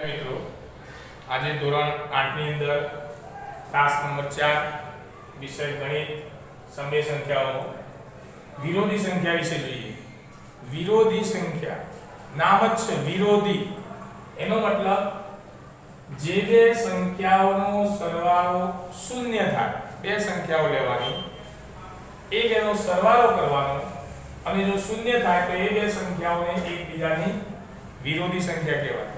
મિત્રો આજે ધોરણ 8 ની અંદર ક્લાસ નંબર 4 વિષય ગણિત સમય સંખ્યાઓ વિરોધી સંખ્યા વિશે જોઈએ। વિરોધી સંખ્યા નામ જ છે વિરોધી, એનો મતલબ જે બે સંખ્યાઓનો સરવાળો શૂન્ય થાય, બે સંખ્યાઓ લેવાની, એ બેનો સરવાળો કરવાનો અને જો શૂન્ય થાય તો એ બે સંખ્યાઓને એકબીજાની વિરોધી સંખ્યા કહેવાય।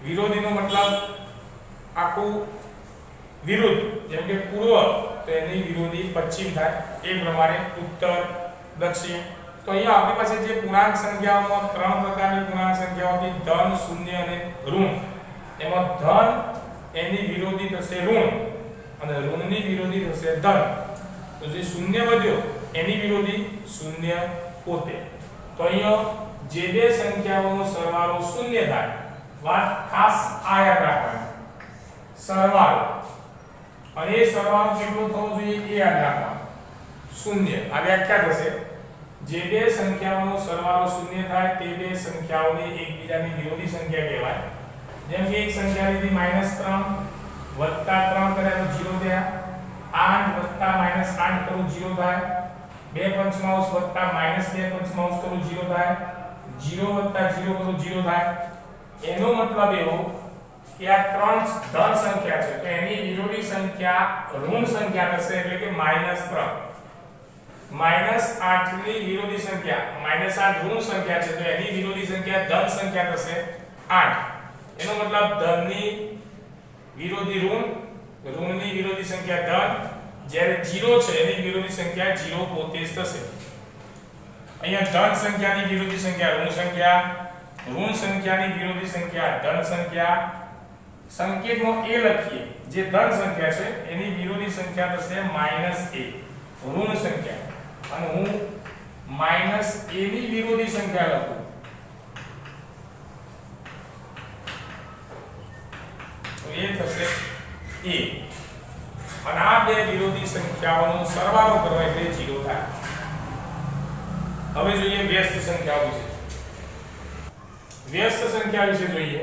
વિરોધીનો મતલબ આખું વિરુદ્ધ, જેમ કે પૂર્વ તો એની વિરોધી પશ્ચિમ થાય, એ પ્રમાણે ઉત્તર દક્ષિણ। તો અહીંયા આપણી પાસે જે પૂર્ણાંક સંખ્યાઓમાં ત્રણ પ્રકારની પૂર્ણાંક સંખ્યાઓ હતી, ધન, શૂન્ય અને ઋણ। એમાં ધન એની વિરોધી થશે ઋણ અને ઋણની વિરોધી થશે ધન। તો જે શૂન્ય વધ્યો એની વિરોધી શૂન્ય પોતે। તો અહીંયા જે બે સંખ્યાઓનો સરવાળો શૂન્ય થાય, વાત ખાસ આ યાદ રાખવાની, સરવાળો, અને એ સરવાળો કેટલો થવો જોઈએ એ યાદ રાખવાનું, શૂન્ય। આ વ્યાખ્યા થશે, જે બે સંખ્યાઓનો સરવાળો શૂન્ય થાય તે બે સંખ્યાઓને એકબીજાની વિરોધી સંખ્યા કહેવાય। જેમ કે એક સંખ્યા લીધી -3 વત્તા 3 કર્યા તો 0 થયા, 8 વત્તા -8 કરું 0 થાય, 2 પંચમાંશ વત્તા -2 પંચમાંશ કરું 0 થાય, 0 વત્તા 0 કરું 0 થાય। એનો મતલબ એવો કે આ ત્રણ ધન સંખ્યા છે તો એની વિરોધી સંખ્યા ઋણ સંખ્યા થશે, એટલે કે -3। -8 ની વિરોધી સંખ્યા -8 ઋણ સંખ્યા છે તો એની વિરોધી સંખ્યા ધન સંખ્યા થશે 8। એનો મતલબ ધનની વિરોધી ઋણ, ઋણની વિરોધી સંખ્યા ધન, જ્યારે 0 છે એની વિરોધી સંખ્યા 0 પોતે જ થશે। અહીંયા ધન સંખ્યાની વિરોધી સંખ્યા ઋણ સંખ્યા, ઋણ સંખ્યાની વિરોધી સંખ્યા ધન સંખ્યા। સંકેતમાં a લખીએ, જે ધન સંખ્યા છે એની વિરોધી સંખ્યા થશે -a ઋણ સંખ્યા, અને હું -a ની વિરોધી સંખ્યા લખું તો એ થશે a, અને આ બે વિરોધી સંખ્યાઓનો સરવાળો કરો એટલે 0 થાય। હવે જોઈએ વ્યસ્ત સંખ્યાઓ વિશે। વ્યસ્ત સંખ્યા વિશે જોઈએ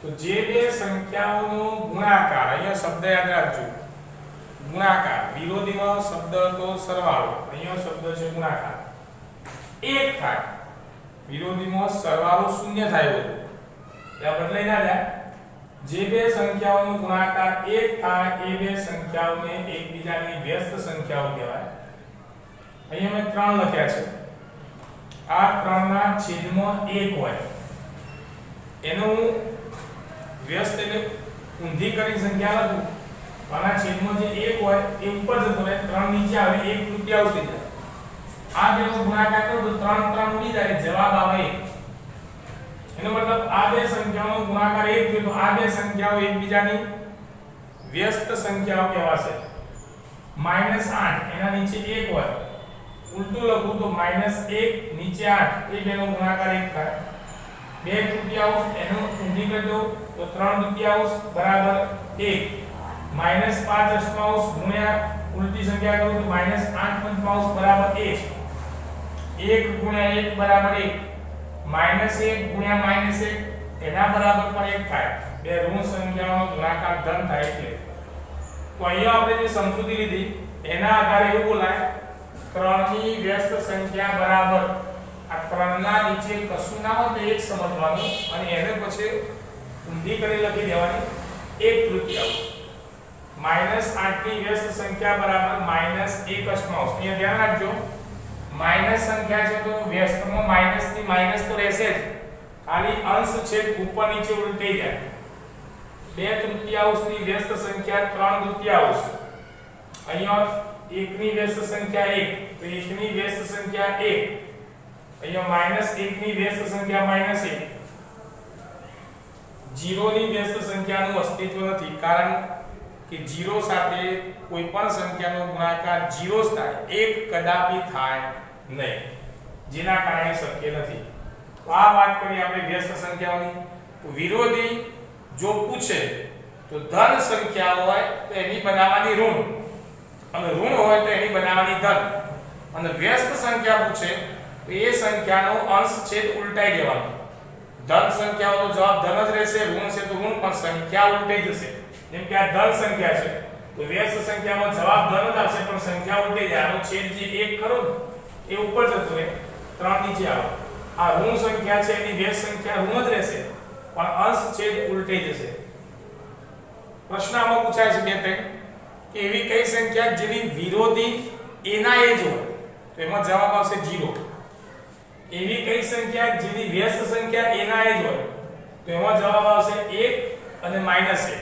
તો જે બે સંખ્યાઓનો ગુણાકાર, અહીંયા શબ્દ યાદ રાખજો, ગુણાકાર, વિરોધીમાં શબ્દ તો સરવાળો, અહીંયા શબ્દ છે ગુણાકાર, 1 થાય, વિરોધીમાં સરવાળો શૂન્ય થાય, બધું ત્યાં બદલાઈ ના જાય। જે બે સંખ્યાઓનો ગુણાકાર 1 થાય એ બે સંખ્યાઓને એકબીજાની વ્યસ્ત સંખ્યાઓ કહેવાય। અહીંયા મેં 3 લખ્યા છે, આ 3 ના છેદમાં 1 હોય એનો હું વ્યસ્ત એટલે ઊંધી કરી સંખ્યા લખું, આના છેદમાં જે 1 હોય એ ઉપર જતો રહે, 3 નીચે આવે, 1/3 થઈ જાય। આ બેનો ગુણાકાર કરો તો 3 3 ઉડી જાય, જવાબ આવે 1। એનો મતલબ આ બે સંખ્યાઓનો ગુણાકાર 1 થયો તો આ બે સંખ્યાઓ એકબીજાની વ્યસ્ત સંખ્યાઓ કહેવાશે। -8 એના નીચે 1 હોય, ઉલટું લખું તો -1 નીચે 8, એ બેનો ગુણાકાર 1 થાય। 2/3 એનો ઊંધી કરી દો તો 3/3 બરાબર 1, -5/8 ગુણ્યા ઉલટી સંખ્યા કરું તો -8/5 બરાબર 1, 1 ગુણ્યા 1 બરાબર 1, -1 ગુણ્યા -1 એના બરાબર પણ 1 થાય। બે ઋણ સંખ્યાઓનો ગુણાકાર ધન થાય એટલે તો અહીંયા આપણે જે સમજૂતી લીધી એના આધારે એવું બોલાય, 3 ની વ્યસ્ત સંખ્યા બરાબર આ 3 ના નીચે કશું ના હોય તો 1 સમજવાનું, અને એને પછી ઊંધી કરી લખી દેવાની 1/3। -8 ની વ્યસ્ત સંખ્યા બરાબર -1/8। અહીંયા ધ્યાન રાખજો, માઈનસ સંખ્યા છે તો વ્યસ્તમાં માઈનસ ની માઈનસ તો રહેશે જ, ખાલી અંશ છે ઉપર નીચે ઉલટાઈ જાય। 2/3 ની વ્યસ્ત સંખ્યા 3/3, અહીંયા 1 ની વ્યસ્ત સંખ્યા 1 તો 1 ની વ્યસ્ત સંખ્યા 1, અહીંયા -1 ની વ્યસ્ત સંખ્યા -1, 0 ની વ્યસ્ત સંખ્યાનું અસ્તિત્વ નથી, કારણ કે 0 સાથે કોઈ પણ સંખ્યાનો ગુણાકાર 0 જ થાય, 1 કદાપી થાય નહીં, જેના કારણે શક્ય નથી। તો આ વાત કરી આપણે વ્યસ્ત સંખ્યાઓની। તો વિરોધી જો પૂછે તો ધન સંખ્યા હોય તો એની બનાવવાની ઋણ, અને ઋણ હોય તો એની બનાવવાની ધન, અને વ્યસ્ત સંખ્યા પૂછે તો એ સંખ્યાનો અંશ છેદ ઉલટાઈ દેવાનો, ધન સંખ્યાઓ તો જવાબ ધન જ રહેશે, ઋણ છે તો ઋણ, પણ સંખ્યા ઉલટાઈ જશે. જેમ કે આ ધન સંખ્યા છે તો વ્યસ્ત સંખ્યામાં જવાબ ધન જ આવશે, પણ સંખ્યા ઉલટાઈ જાય. આનો છેદ જે 1 ખરો ને એ ઉપર જતો રહે, 3 નીચે આવે. આ ઋણ સંખ્યા છે એની વ્યસ્ત સંખ્યા ઋણ જ રહેશે, પણ અંશ છેદ ઉલટાઈ જશે. પ્રશ્ન આમાં પૂછાય છે બે ત્રણ કે એવી કઈ સંખ્યા જેની વિરોધી એના એ જ હોય, તો એમાં જવાબ આવશે 0. એવી કઈ સંખ્યા જેની વ્યસ્ત સંખ્યા એના એ જ હોય, તો એમાં જવાબ આવશે 1 અને -1.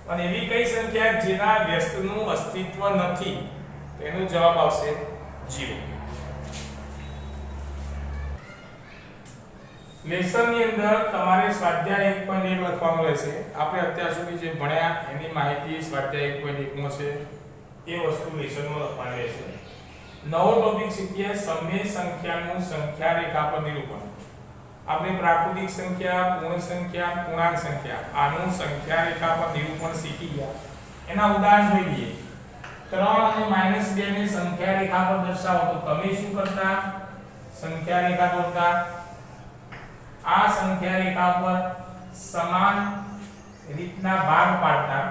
અને એવી કઈ સંખ્યા જેના વ્યસ્તનું અસ્તિત્વ નથી, તો એનો જવાબ આવશે 0. લેસનની અંદર તમારે સ્વાધ્યાય 1.1 લખવાનું રહેશે. આપણે અત્યાર સુધી જે ભણ્યા એની માહિતી સ્વાધ્યાય 1.1 માં છે, એ વસ્તુ લેસનમાં લખવાની રહેશે. નવો ટોપિક શીખીએ સમય સંખ્યાનું સંખ્યા રેખા પર નિરૂપણ. આપણે પ્રાકૃતિક સંખ્યા, પૂર્ણ સંખ્યા, પૂર્ણાંક સંખ્યા આનું સંખ્યા રેખા પર નિરૂપણ શીખી ગયા. એના ઉદાહરણ જોઈ લઈએ. 3 અને -2 ને સંખ્યા રેખા પર દર્શાવો તો તમે શું કરતા? સંખ્યા રેખા દોરતા. આ સંખ્યા રેખા પર સમાન રીતના ભાગ પાડતા.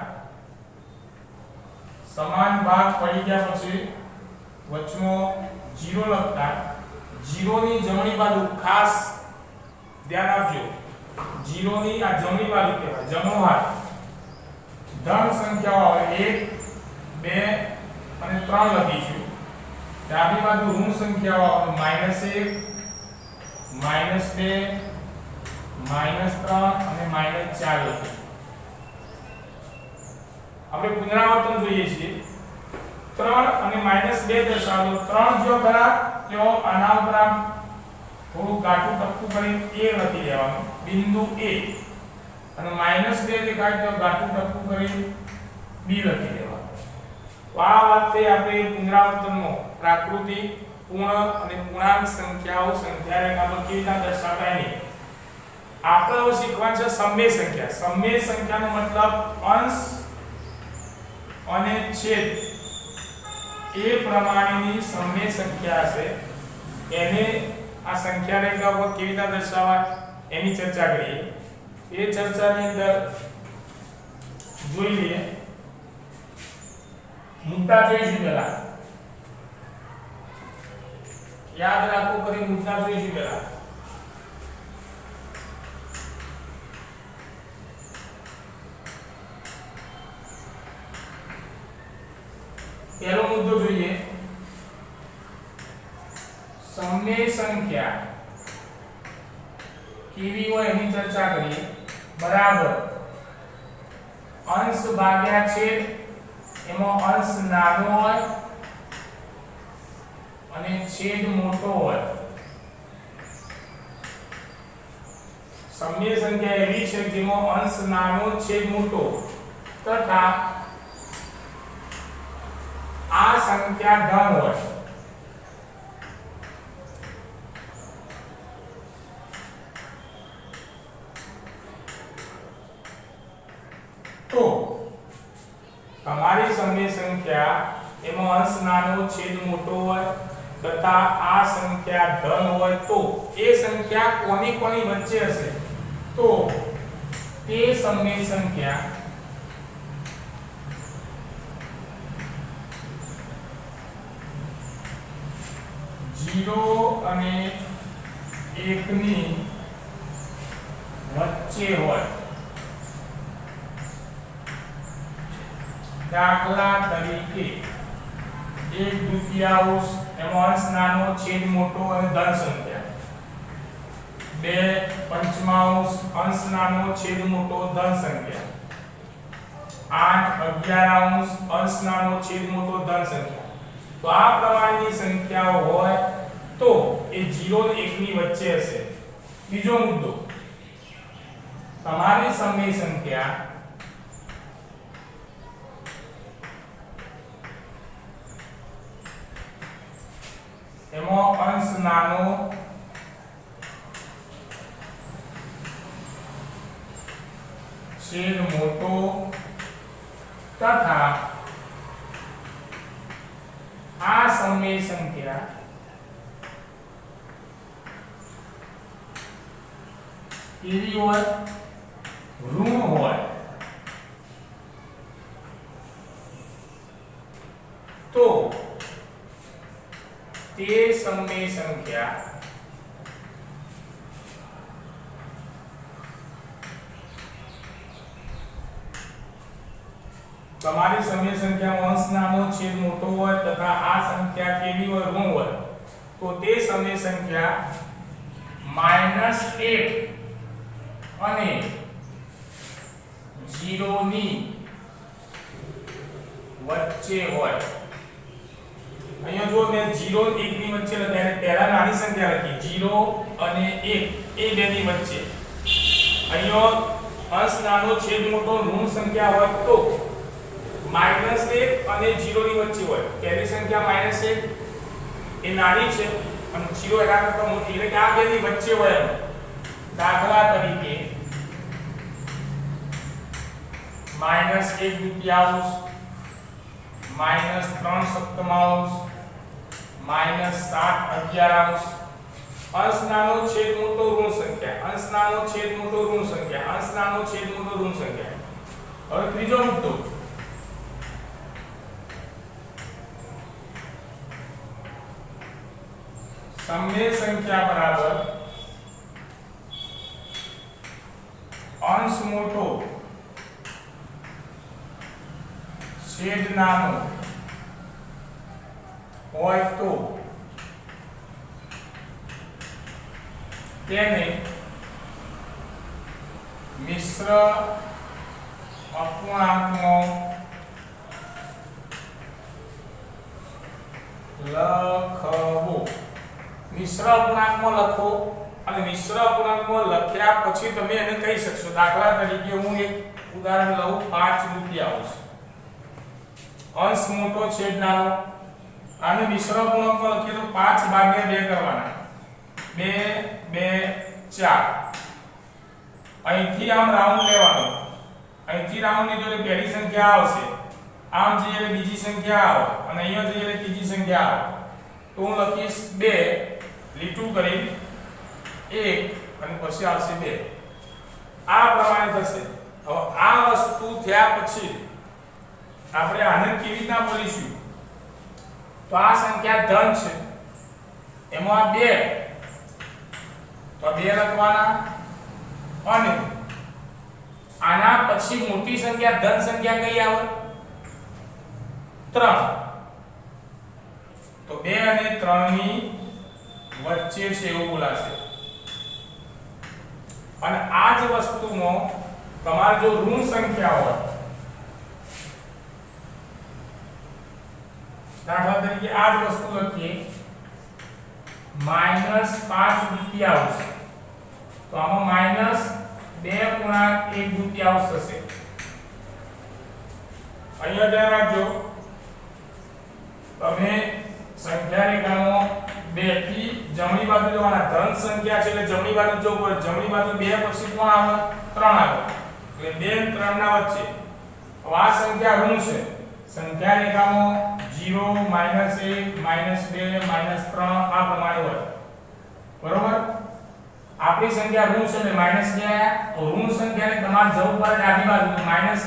સમાન ભાગ પડી ગયા પછી વચમાં 0 લખતા. 0 ની જમણી બાજુ ખાસ ધ્યાન આપજો. 0 ની આ જમણી બાજુ કહેવાય, જમણો હાથ. ધન સંખ્યાઓ આવે 1 2 અને 3 લખીશું. ડાબી બાજુ ઋણ સંખ્યાઓ આવે -1 -2 -3 અને -4 લખીશું. આપણે પુનરાવર્તન જોઈએ છીએ. 3 અને -2 દર્શાવો. 3 જો ખરા તો આના ઉપર આમ થોડું ગાંઠું ટપકું કરી a લખી દેવાનું, બિંદુ a. અને -2 દેખાય તો ગાંઠું ટપકું કરી b લખી દેવાનું. તો આ વાતે આપણે પુનરાવર્તનમાં પ્રાકૃતિક, પૂર્ણ અને પૂર્ણાંક સંખ્યાઓ સંખ્યા રેખા પર કેવી રીતે દર્શાવાય નહીં. આપણે હવે શીખવાનું છે સમય સંખ્યા. સમય સંખ્યાનો મતલબ અંશ અને છેદ એ પ્રમાણેની સમય સંખ્યા છે, એને આ સંખ્યા રેખા પર કેવી રીતે દર્શાવાય એની ચર્ચા કરીએ. એ ચર્ચાની અંદર જોઈ લઈએ. મુદ્દા જોઈશું પહેલા. યાદ રાખો કરી મુદ્દા જોઈશું પહેલા. પહેલો મુદ્દો જોઈએ. સમય સંખ્યા કેવી હોય એની ચર્ચા કરીએ. બરાબર અંશ ભાગ્યા છેદ. એમાં અંશ નાનો હોય અને છેદ મોટો હોય. સમય સંખ્યા એવી છે જેમાં અંશ નાનો છેદ મોટો તથા આ સંખ્યા ધન હોય. તો તમારી સમય સંખ્યા એમાં અંશ નાનો છેદ મોટો હોય તથા આ સંખ્યા ધન હોય તો એ સંખ્યા કોની કોની વચ્ચે હશે? તો તે સમય સંખ્યા ઝીરો અને 1 ની વચ્ચે હોય. દાખલા તરીકે 1/2 એમાં અંશ નાનો છેદ મોટો અને ધન સંખ્યા. 2/5 અંશ નાનો છેદ મોટો ધન સંખ્યા. 8/11 અંશ નાનો છેદ મોટો ધન સંખ્યા. તો આ પ્રમાણની સંખ્યાઓ હોય તો એ 0 અને 1 ની વચ્ચે હશે. બીજો મુદ્દો, તમારી સમય સંખ્યા એમાં અંશ નાનો છેદ મોટો તથા આ સમય સંખ્યા કેવી હોય? ઋણ હોય તો તે સમય સંખ્યા તમારી સમય સંખ્યામાં અંશ નાનો છેદ મોટો હોય તથા આ સંખ્યા કેવી હોય? ઋણ હોય તો તે સમય સંખ્યા -1 અને 0 ની વચ્ચે હોય. અહીંયા જો મેં 0 1 ની વચ્ચે લખ્યા પહેલા નાની સંખ્યા લખી 0 અને 1 એ બે ની વચ્ચે. અહીંયા અંશ નાનો છેદ મોટો ઋણ સંખ્યા હોય તો -1 અને 0 ની વચ્ચે હોય. પહેલી સંખ્યા -1 એ નાની છે અને 0 એના કરતા મોટી એટલે કે આ બે ની વચ્ચે હોય. દાખલા તરીકે -1 દુત્યાંશ, -3 સપ્તમાંશ, -7 અગિયારાંશ. અંશ નાનો છેદ મોટો ઋણ સંખ્યા, અંશ નાનો છેદ મોટો ઋણ સંખ્યા, અંશ નાનો છેદ મોટો ઋણ સંખ્યા. હવે ત્રીજો મુદ્દો, સમય સંખ્યા બરાબર અંશ મોટો છેદ નાનો હોય તો તેને મિશ્ર અપૂર્ણાંકમાં લખવો. મિશ્ર અપૂર્ણાંકમાં લખો અને મિશ્ર અપૂર્ણાંકમાં લખ્યા પછી તમે એને કહી શકશો. દાખલા તરીકે હું એક ઉદાહરણ લઉં 5 દુત્યાંશ. અંશ મોટો છેદ નાનો. આને મિશ્ર અપૂર્ણાંકમાં લખીએ તો 5 ભાગ્યા 2 કરવાના. 2 2 4. અહીંથી આમ રાઉન્ડ લેવાનો. અહીંથી રાઉન્ડ લીધો એટલે પહેલી સંખ્યા આવશે. આમ જઈએ એટલે બીજી સંખ્યા આવે અને અહીંયા જઈએ એટલે ત્રીજી સંખ્યા આવે. તો હું લખીશ 2 લીટું કરી 1 અને પછી આવશે 2. આ પ્રમાણે થશે. હવે આ વસ્તુ થયા પછી આપણે આને કેવી રીતના બોલીશું? તો આ સંખ્યા ધન છે, એમાં 2 તો 2 લખવાના અને આના પછી મોટી સંખ્યા ધન સંખ્યા કઈ આવે? 3. તો 2 અને 3 ની વચ્ચે છે એવું બોલાશે. અને આ જ વસ્તુમાં તમારે જો ઋણ સંખ્યા હોય, દાખલા તરીકે આ જ વસ્તુ લખીએ -5 દુત્યાંશ, તો આમાં -2 દુત્યાંશ થશે. અહીંયા ધ્યાન રાખજો, તમે સંખ્યા રેખામાં 2 થી જમણી બાજુ જવાના. ધન સંખ્યા છે એટલે જમણી બાજુ જવું પડે. જમણી બાજુ 2 પછી કોણ આવે? 3 આવે. એટલે 2 અને 3 ના વચ્ચે. હવે આ સંખ્યા ઋણ છે. સંખ્યા રેખામાં 0 -1 -2 -3 આ પ્રમાણે હોય. બરોબર? આપણી સંખ્યા ઋણ છે એટલે -2 આયા. તો ઋણ સંખ્યાને તમારે જવું પડે ડાબી બાજુ.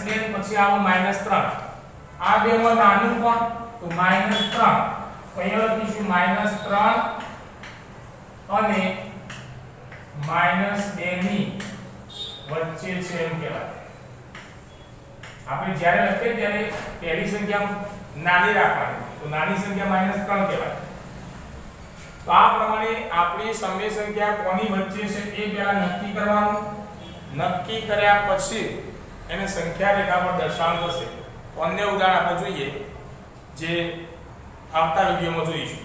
-2 પછી આવે -3. આ બેમાં નાનું કોણ? તો -3. અહીંયા લખીશું -3 અને -2 ની વચ્ચે છે એમ કહેવાય. આપણે જ્યારે લખીએ ત્યારે પહેલી સંખ્યા નાની રાખવાની. તો નાની સંખ્યા -3 કહેવાય. તો આ પ્રમાણે આપણી સમય સંખ્યા કોની વચ્ચે છે એ પહેલા નક્કી કરવાનું. નક્કી કર્યા પછી એને સંખ્યા રેખા પર દર્શાવવું પડશે. અન્ય ઉદાહરણ આપણે જોઈએ જે આવતા વિડિયોમાં જોઈશું.